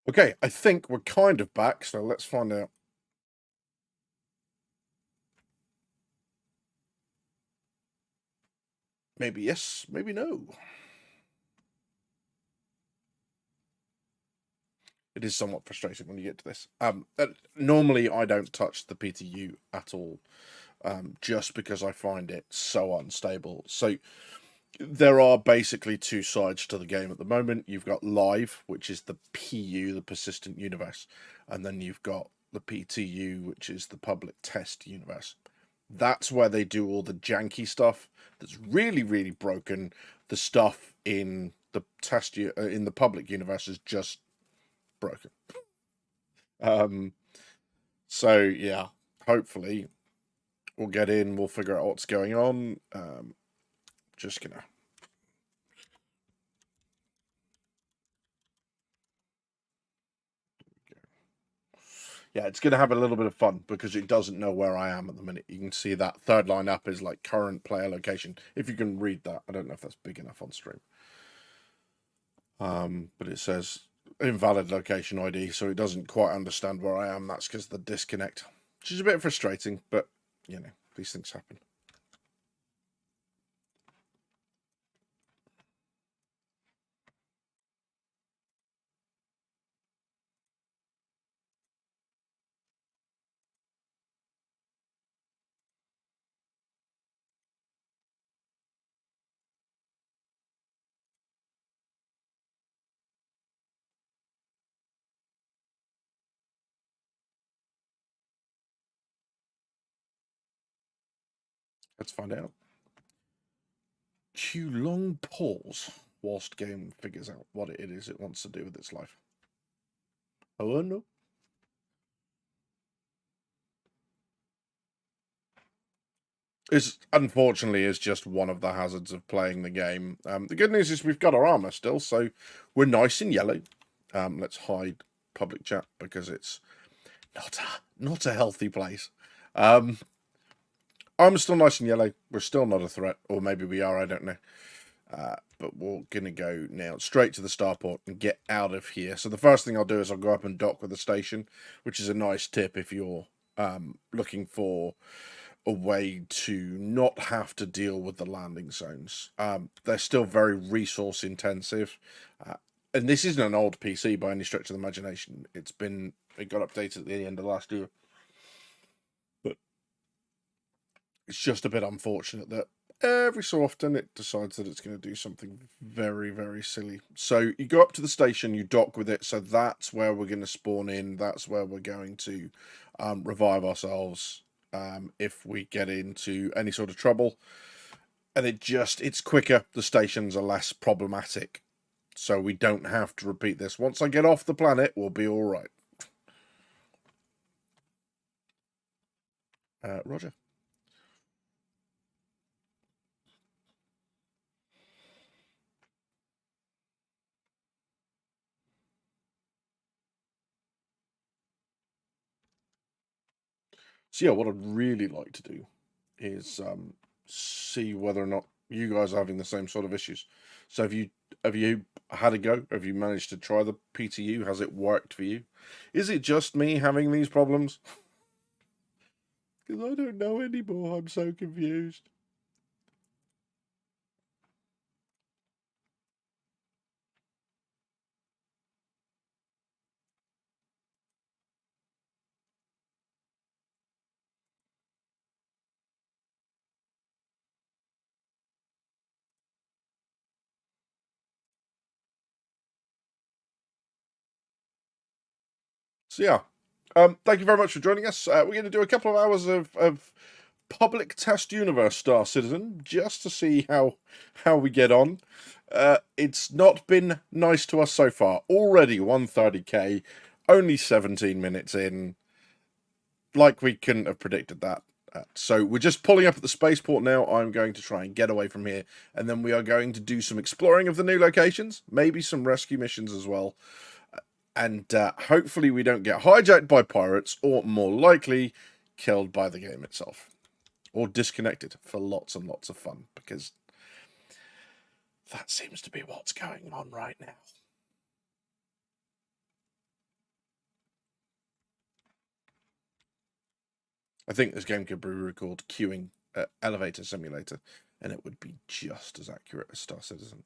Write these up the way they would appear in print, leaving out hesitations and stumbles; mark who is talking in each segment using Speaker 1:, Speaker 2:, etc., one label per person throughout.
Speaker 1: Okay, I think we're kind of back, so let's find out. Maybe yes, maybe no. It is somewhat frustrating when you get to this. Normally I don't touch the PTU at all, just because I find it so unstable. So there are basically two sides to the game at the moment. You've got live, which is the PU, the persistent universe, and then you've got the PTU, which is the public test universe. That's where they do all the janky stuff that's really, really broken. The stuff in the in the public universe is just broken. Um, so yeah, hopefully we'll get in. We'll figure out what's going on. Just gonna. Yeah, it's going to have a little bit of fun because it doesn't know where I am at the minute. You can see that third line up is like current player location. If you can read that, I don't know if that's big enough on stream. But it says invalid location ID, so it doesn't quite understand where I am. That's because of the disconnect, which is a bit frustrating, but you know, these things happen. Let's find out. Cue long pause whilst game figures out what it is it wants to do with its life. Oh no. This unfortunately is just one of the hazards of playing the game. The good news is we've got our armor still, so we're nice and yellow. Let's hide public chat because it's not a healthy place. I'm still nice and yellow. We're still not a threat, or maybe we are. I don't know. But we're gonna go now straight to the starport and get out of here. So the first thing I'll do is I'll go up and dock with the station, which is a nice tip if you're looking for a way to not have to deal with the landing zones. They're still very resource intensive. And this isn't an old PC by any stretch of the imagination. It got updated at the end of last year. But it's just a bit unfortunate that every so often it decides that it's going to do something very, very silly. So you go up to the station, you dock with it. So that's where we're going to spawn in. That's where we're going to revive ourselves if we get into any sort of trouble. And it's quicker. The stations are less problematic. So we don't have to repeat this. Once I get off the planet, we'll be all right. Roger. So yeah, what I'd really like to do is see whether or not you guys are having the same sort of issues. So have you had a go? Have you managed to try the PTU? Has it worked for you? Is it just me having these problems? Because I don't know anymore. I'm so confused. So yeah, thank you very much for joining us. We're going to do a couple of hours of public test universe, Star Citizen, just to see how we get on. It's not been nice to us so far. Already 130k, only 17 minutes in. Like we couldn't have predicted that. So we're just pulling up at the spaceport now. I'm going to try and get away from here, and then we are going to do some exploring of the new locations, maybe some rescue missions as well. And hopefully we don't get hijacked by pirates, or more likely, killed by the game itself. Or disconnected for lots and lots of fun, because that seems to be what's going on right now. I think this game could be recalled Queuing Elevator Simulator, and it would be just as accurate as Star Citizen.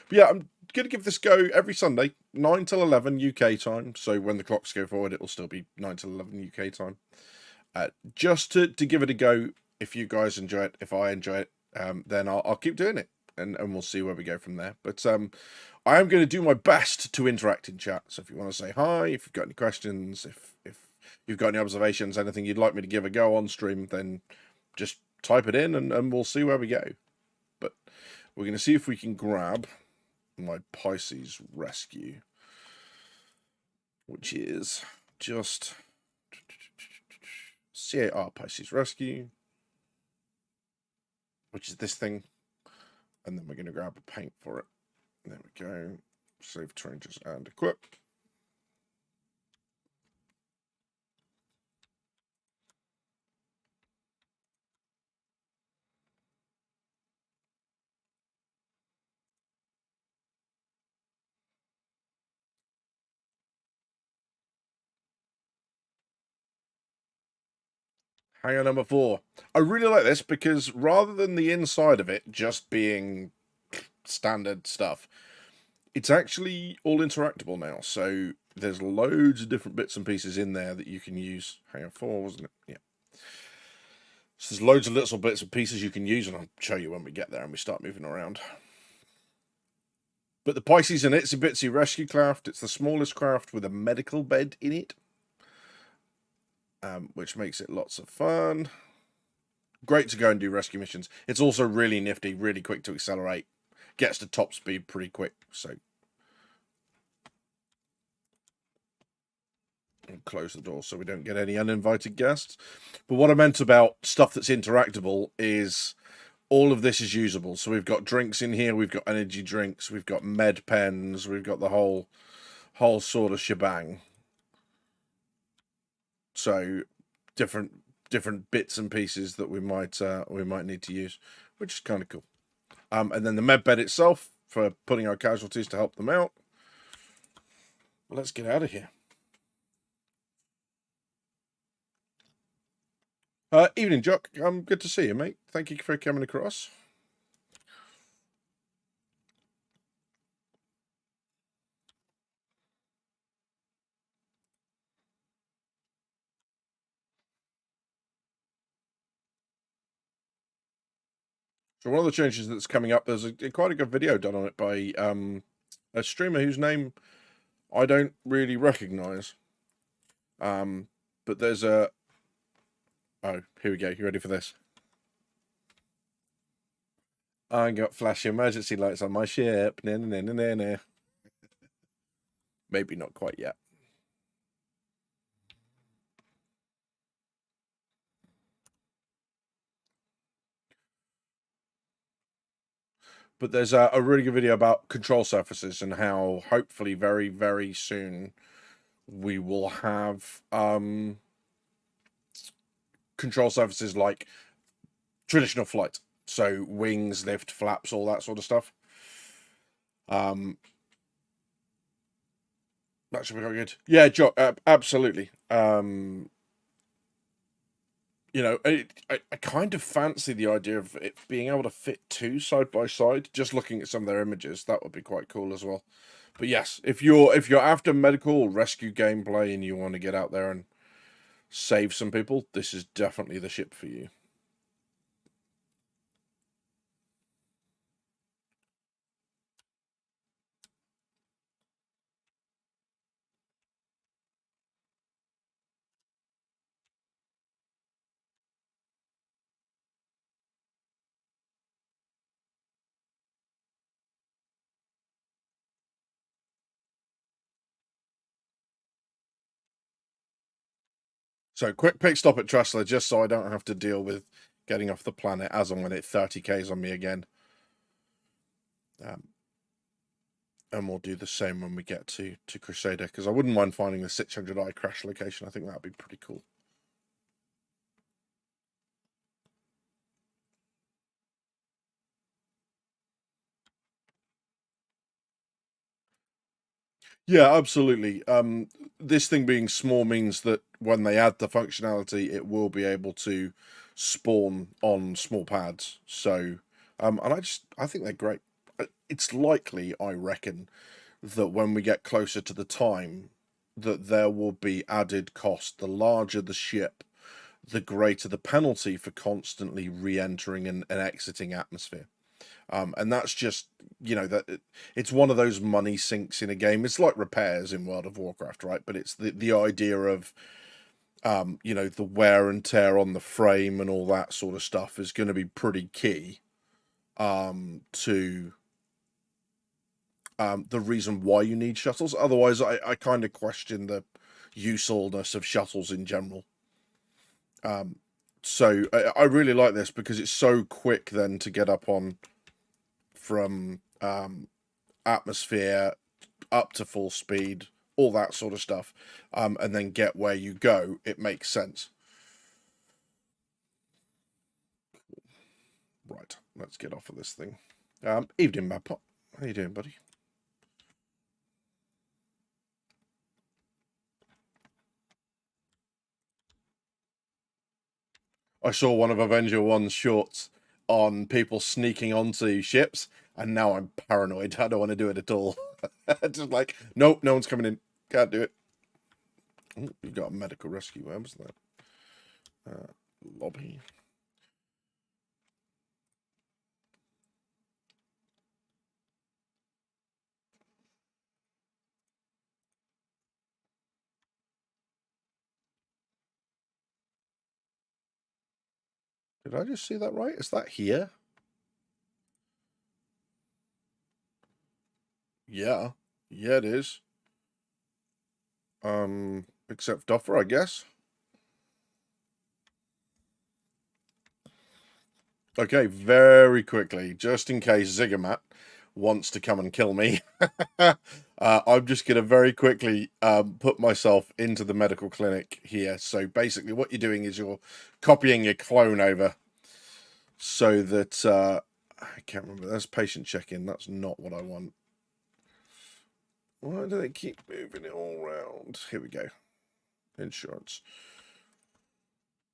Speaker 1: But yeah, I'm going to give this go every Sunday, 9 till 11 UK time. So when the clocks go forward, it'll still be 9 till 11 UK time. Just to give it a go. If you guys enjoy it, if I enjoy it, then I'll keep doing it, and we'll see where we go from there. But I am going to do my best to interact in chat. So if you want to say hi, if you've got any questions, if you've got any observations, anything you'd like me to give a go on stream, then just type it in, and we'll see where we go. But we're going to see if we can grab my Pisces Rescue, which is just CAR Pisces Rescue, which is this thing, and then we're going to grab a paint for it. There we go. Save changes and equip. Hangar number 4. I really like this because rather than the inside of it just being standard stuff, it's actually all interactable now. So there's loads of different bits and pieces in there that you can use. Hangar 4, wasn't it? Yeah. So there's loads of little bits and pieces you can use, and I'll show you when we get there and we start moving around. But the Pisces and Itsy Bitsy Rescue Craft, it's the smallest craft with a medical bed in it, which makes it lots of fun. Great to go and do rescue missions. It's also really nifty, really quick to accelerate. Gets to top speed pretty quick, so. And close the door so we don't get any uninvited guests. But what I meant about stuff that's interactable is all of this is usable. So we've got drinks in here, we've got energy drinks, we've got med pens, we've got the whole sort of shebang. So different bits and pieces that we might need to use, which is kind of cool. And then the med bed itself for putting our casualties to help them out. Let's get out of here. Evening, Jock. Good to see you, mate. Thank you for coming across. So one of the changes that's coming up, there's quite a good video done on it by a streamer whose name I don't really recognise. But there's a... Oh, here we go. You ready for this? I got flashing emergency lights on my ship. Nah, nah, nah, nah, nah. Maybe not quite yet. But there's a really good video about control surfaces and how hopefully very, very soon we will have control surfaces like traditional flight. So wings, lift, flaps, all that sort of stuff. That should be very good. Yeah, absolutely. You know, I kind of fancy the idea of it being able to fit two side by side. Just looking at some of their images, that would be quite cool as well. But yes, if you're after medical or rescue gameplay and you want to get out there and save some people, this is definitely the ship for you. So quick pit stop at Tressler, just so I don't have to deal with getting off the planet as and when it 30Ks on me again. And we'll do the same when we get to Crusader, because I wouldn't mind finding the 600i crash location. I think that'd be pretty cool. Yeah, absolutely. This thing being small means that when they add the functionality, it will be able to spawn on small pads. So, and I think they're great. It's likely, I reckon, that when we get closer to the time, that there will be added cost. The larger the ship, the greater the penalty for constantly re-entering and exiting atmosphere. And that's just, that it's one of those money sinks in a game. It's like repairs in World of Warcraft, right? But it's the idea of the wear and tear on the frame and all that sort of stuff is going to be pretty key to the reason why you need shuttles. Otherwise, I kind of question the usefulness of shuttles in general. So I really like this because it's so quick then to get up on from atmosphere up to full speed, all that sort of stuff, and then get where you go. It makes sense. Right, let's get off of this thing. Evening, Madpot. How you doing, buddy? I saw one of Avenger 1's shorts on people sneaking onto ships, and now I'm paranoid. I don't want to do it at all. Just like, nope, no one's coming in. Can't do it. Ooh, you got a medical rescue. Where was that? Lobby. Did I just see that right? Is that here? Yeah. Yeah, it is. Except Duffer, I guess. Okay, very quickly, just in case Zigomat wants to come and kill me, I'm just going to very quickly put myself into the medical clinic here. So basically what you're doing is you're copying your clone over so that... I can't remember. That's patient check-in. That's not what I want. Why do they keep moving it all around? Here we go. Insurance.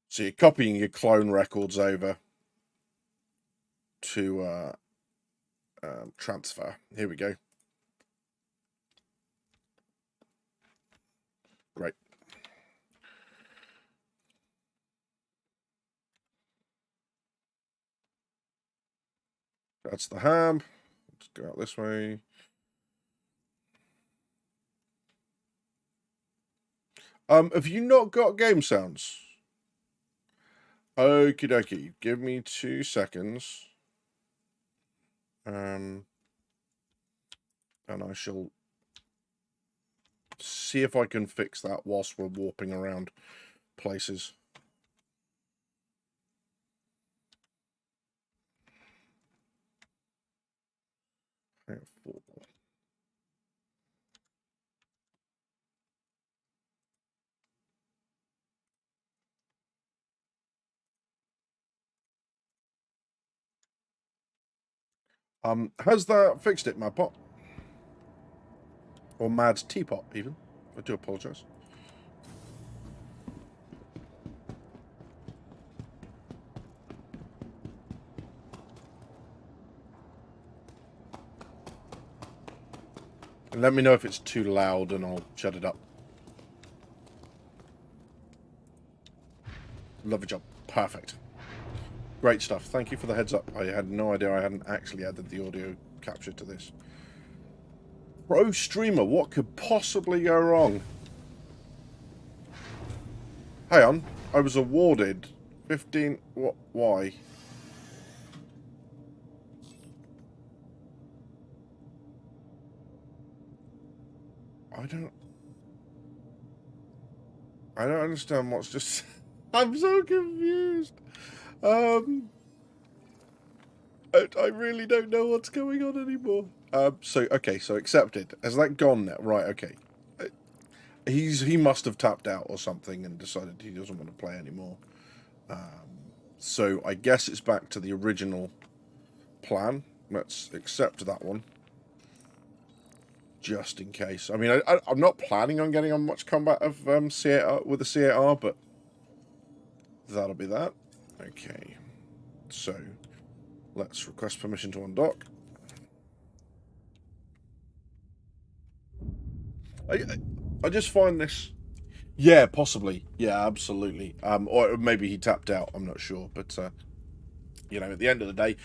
Speaker 1: So you're copying your clone records over to transfer. Here we go. Great. That's the ham. Let's go out this way. Have you not got game sounds? Okie dokie. Give me 2 seconds. And I shall see if I can fix that whilst we're warping around places. Has that fixed it, Madpot? Or Mad Teapot, even? I do apologise. And let me know if it's too loud and I'll shut it up. Love a job. Perfect. Great stuff. Thank you for the heads up. I had no idea I hadn't actually added the audio capture to this. Pro streamer, what could possibly go wrong? Hang on. I was awarded 15... What? Why? I don't understand what's just... I'm so confused. I really don't know what's going on anymore. So accepted. Has that gone now? Right, okay. He must have tapped out or something and decided he doesn't want to play anymore. So I guess it's back to the original plan. Let's accept that one. just in case. I mean, I'm not planning on getting on much combat of C8R with the C8R, but that'll be that. Okay, so let's request permission to undock. I just find this... Yeah, possibly. Yeah, absolutely. Or maybe he tapped out. I'm not sure. But, you know, at the end of the day,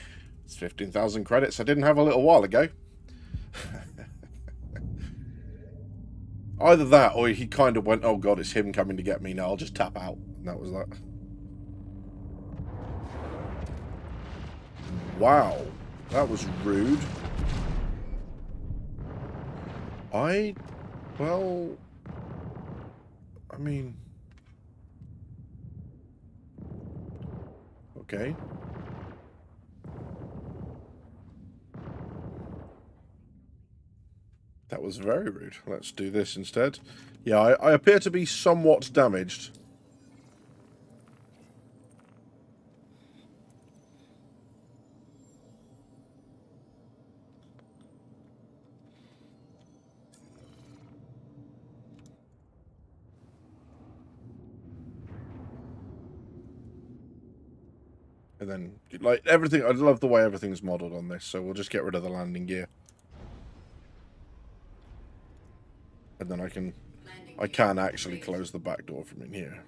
Speaker 1: it's 15,000 credits I didn't have a little while ago. Either that, or he kind of went, oh god, it's him coming to get me. Now I'll just tap out. And that was that. Wow. That was rude. Well... I mean... Okay. That was very rude. Let's do this instead. Yeah, I appear to be somewhat damaged. And then, like, everything... I love the way everything's modelled on this, so we'll just get rid of the landing gear. And then I can actually close the back door from in here.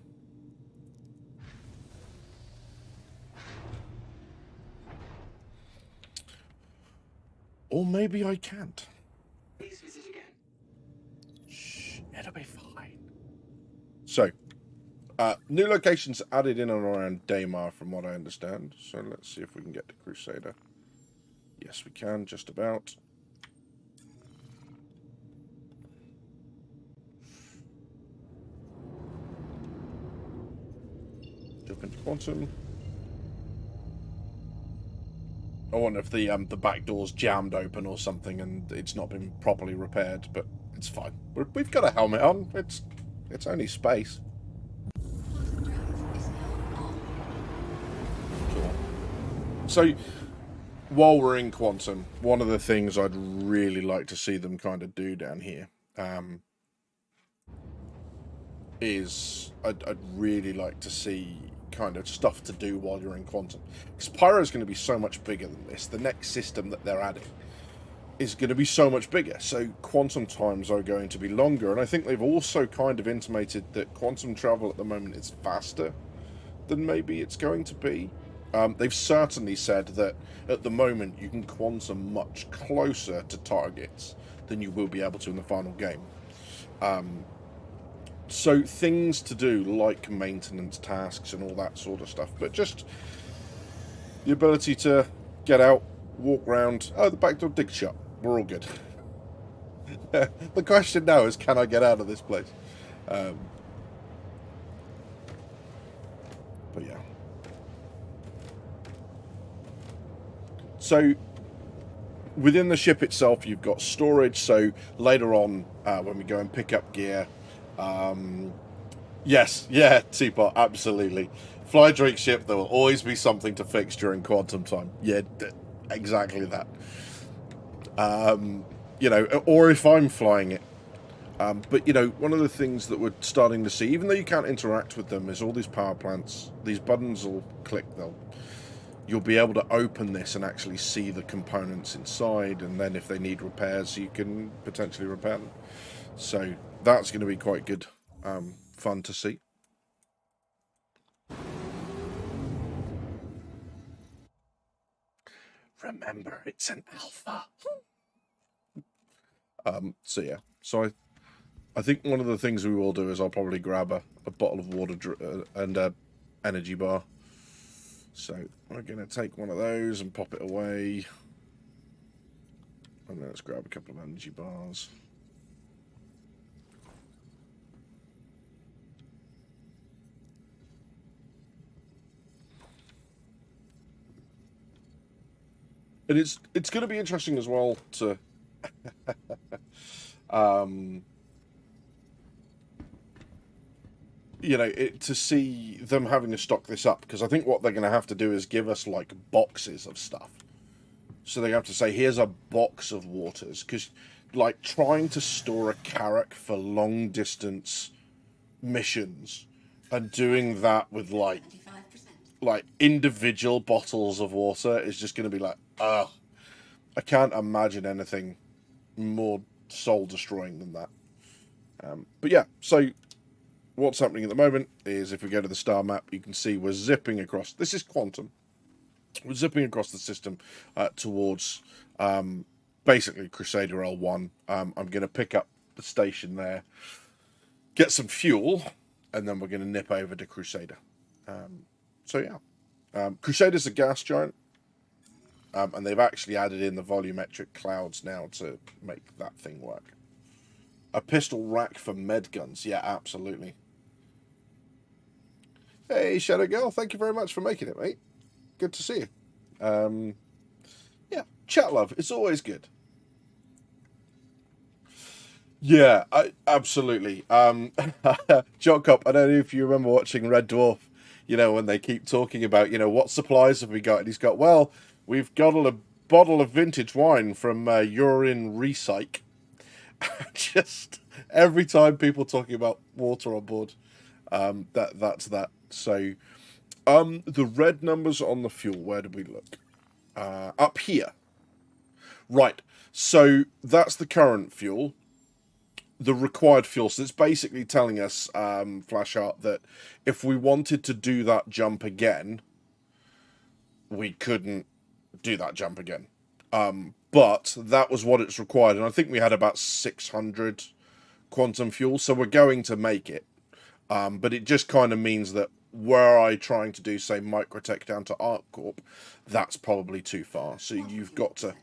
Speaker 1: Or maybe I can't.
Speaker 2: Please visit again.
Speaker 1: Shh, it'll be fine. So, new locations added in and around Daymar, from what I understand. So let's see if we can get to Crusader. Yes, we can, just about. Jump into Quantum. I wonder if the back door's jammed open or something and it's not been properly repaired, but it's fine. We've got a helmet on. It's only space. Cool. So, while we're in Quantum, one of the things I'd really like to see them kind of do down here is I'd really like to see kind of stuff to do while you're in Quantum. Because Pyro's going to be so much bigger than this. The next system that they're adding is going to be so much bigger. So Quantum times are going to be longer. And I think they've also kind of intimated that Quantum travel at the moment is faster than maybe it's going to be. They've certainly said that at the moment you can Quantum much closer to targets than you will be able to in the final game. So things to do like maintenance tasks and all that sort of stuff, but just the ability to get out, walk around. Oh, the back door did shut. We're all good. The question now is, can I get out of this place? But yeah. So within the ship itself, you've got storage. So later on, when we go and pick up gear, yes, yeah, Teapot, absolutely. Fly Drake ship, there will always be something to fix during Quantum time. Yeah, exactly that. You know, or if I'm flying it. But, you know, one of the things that we're starting to see, even though you can't interact with them, is all these power plants. These buttons will click, you'll be able to open this and actually see the components inside, and then if they need repairs, you can potentially repair them. So that's going to be quite good, fun to see. Remember, it's an alpha. So yeah, so I think one of the things we will do is I'll probably grab a bottle of water and a energy bar. So we're going to take one of those and pop it away. And then let's grab a couple of energy bars. And it's going to be interesting as well to you know, to see them having to stock this up, because I think what they're going to have to do is give us like boxes of stuff. So they have to say, here's a box of waters, because like trying to store a carrack for long distance missions and doing that with like individual bottles of water is just going to be like, ugh. I can't imagine anything more soul destroying than that. But yeah, so what's happening at the moment is if we go to the star map, you can see we're zipping across. This is Quantum. We're zipping across the system towards basically Crusader L1. I'm going to pick up the station there, get some fuel, and then we're going to nip over to Crusader. So yeah, Crusader's a gas giant, and they've actually added in the volumetric clouds now to make that thing work. A pistol rack for med guns, yeah, absolutely. Hey, Shadow Girl, thank you very much for making it, mate. Good to see you. Yeah, chat love, it's always good. Yeah, absolutely. Jock Up, I don't know if you remember watching Red Dwarf, when they keep talking about, what supplies have we got? And he's got, well, we've got a bottle of vintage wine from Urine Recyc. Just every time people talking about water on board, that's that. So, the red numbers on the fuel, where did we look? Up here. Right, so that's the current fuel. The required fuel. So it's basically telling us, Flashheart, that if we wanted to do that jump again, we couldn't do that jump again. But that was what it's required, and I think we had about 600 quantum fuel, so we're going to make it. But it just kind of means that were I trying to do, say, Microtech down to ArcCorp, that's probably too far. So you've got to...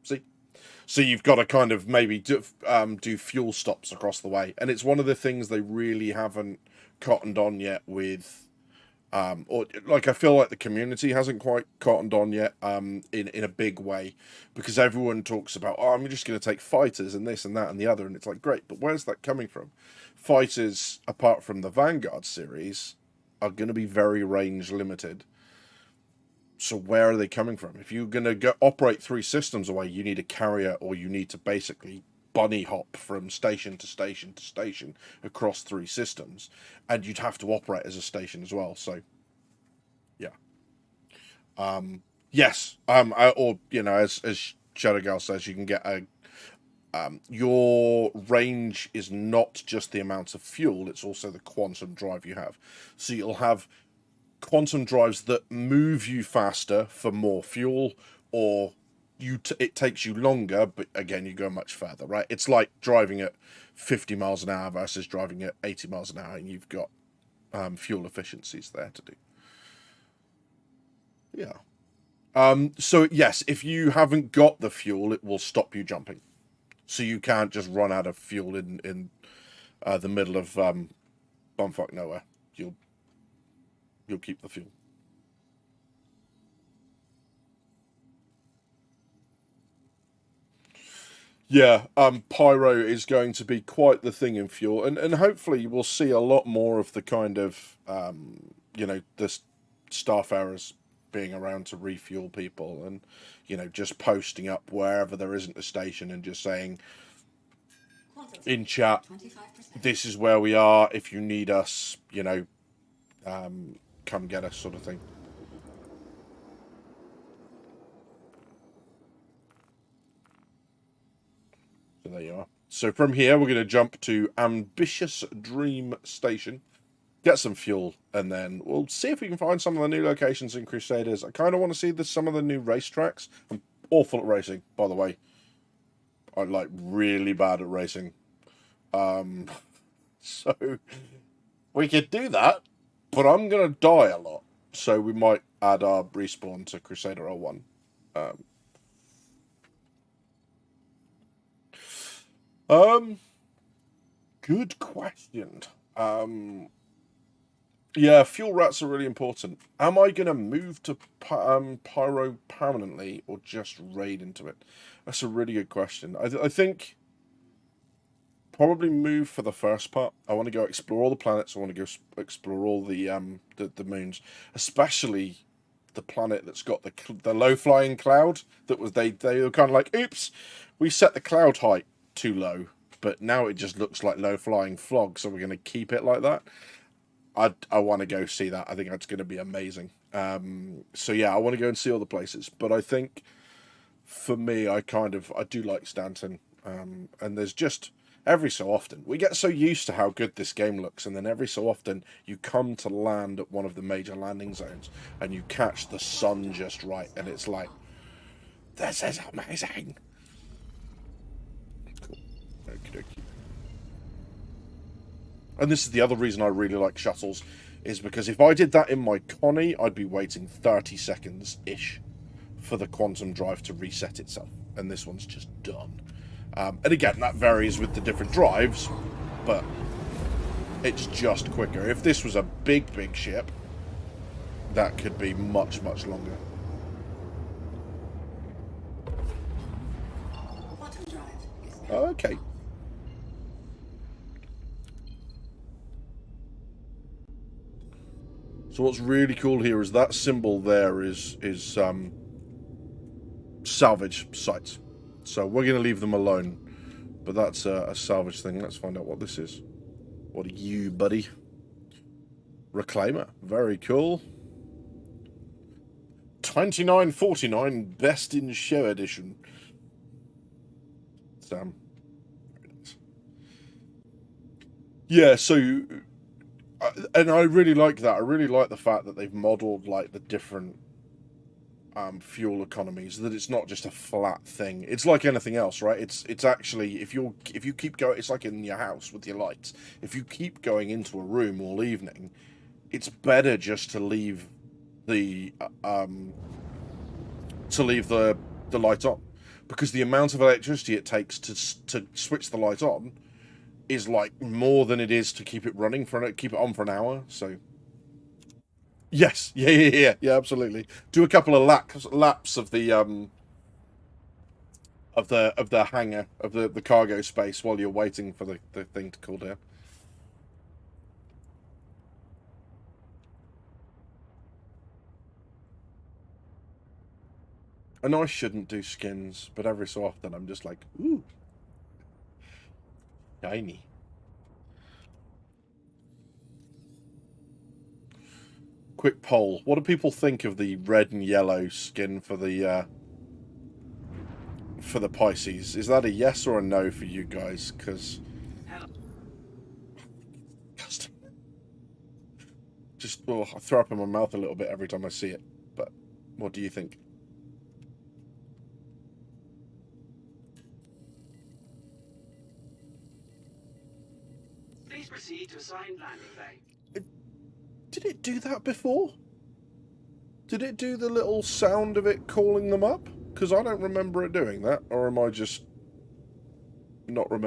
Speaker 1: See? So you've got to kind of maybe do fuel stops across the way. And it's one of the things they really haven't cottoned on yet with... or like I feel like the community hasn't quite cottoned on yet in a big way, because everyone talks about, oh, I'm just going to take fighters and this and that and the other, and it's like, great, but where's that coming from? Fighters, apart from the Vanguard series, are going to be very range limited. So where are they coming from? If you're going to operate 3 systems away, you need a carrier, or you need to basically bunny hop from station to station to station across 3 systems, and you'd have to operate as a station as well. So yeah, yes, or as Shadow Girl says, you can get a your range is not just the amount of fuel, it's also the quantum drive you have. So you'll have quantum drives that move you faster for more fuel, or it takes you longer, but again, you go much further, right? It's like driving at 50 miles an hour versus driving at 80 miles an hour, and you've got fuel efficiencies there to do. Yeah. So yes, if you haven't got the fuel, it will stop you jumping. So you can't just run out of fuel in the middle of bumfuck nowhere. You'll keep the fuel. Yeah, pyro is going to be quite the thing in fuel, and hopefully we'll see a lot more of the kind of the Starfarers being around to refuel people, and just posting up wherever there isn't a station and just saying in chat, this is where we are, if you need us, come get us, sort of thing. So there you are. So from here, we're going to jump to Ambitious Dream Station, get some fuel, and then we'll see if we can find some of the new locations in Crusaders. I kind of want to see some of the new racetracks. I'm awful at racing, by the way. I'm like really bad at racing. So we could do that, but I'm going to die a lot. So we might add our respawn to Crusader L1. Good question. Yeah, fuel rats are really important. Am I going to move to Pyro permanently, or just raid into it? That's a really good question. I think probably move for the first part. I want to go explore all the planets. I want to go explore all the moons, especially the planet that's got the low flying cloud. That was they were kind of like, oops, we set the cloud height too low, but now it just looks like low-flying fog, so we're going to keep it like that. I want to go see that. I think that's going to be amazing. So yeah, I want to go and see all the places. But I think, for me, I do like Stanton. And there's just, every so often, we get so used to how good this game looks, and then every so often you come to land at one of the major landing zones, and you catch the sun just right, and it's like, this is amazing. Cool. Okie dokie. And this is the other reason I really like shuttles, is because if I did that in my Connie, I'd be waiting 30 seconds-ish for the quantum drive to reset itself. And this one's just done. And again, that varies with the different drives, but it's just quicker. If this was a big ship, that could be much longer. Okay. So what's really cool here is that symbol there is salvage sites. So we're going to leave them alone. But that's a salvage thing. Let's find out what this is. What are you, buddy? Reclaimer. Very cool. 29.49 Best in Show Edition. Sam. Yeah, so... and I really like that. I really like the fact that they've modelled like the different fuel economies. That it's not just a flat thing. It's like anything else, right? It's actually if you keep going, it's like in your house with your lights. If you keep going into a room all evening, it's better just to leave the light on, because the amount of electricity it takes to switch the light on is like more than it is to keep it running keep it on for an hour. So yes, yeah, absolutely. Do a couple of laps of the hangar of the cargo space while you're waiting for the thing to cool down. And I shouldn't do skins, but every so often I'm just like, ooh, shiny. Quick poll. What do people think of the red and yellow skin for the Pisces? Is that a yes or a no for you guys? Because just I throw up in my mouth a little bit every time I see it. But what do you think?
Speaker 2: Please proceed to assigned landing bay.
Speaker 1: Did it do that before? Did it do the little sound of it calling them up? Because I don't remember it doing that. Or am I just not remembering?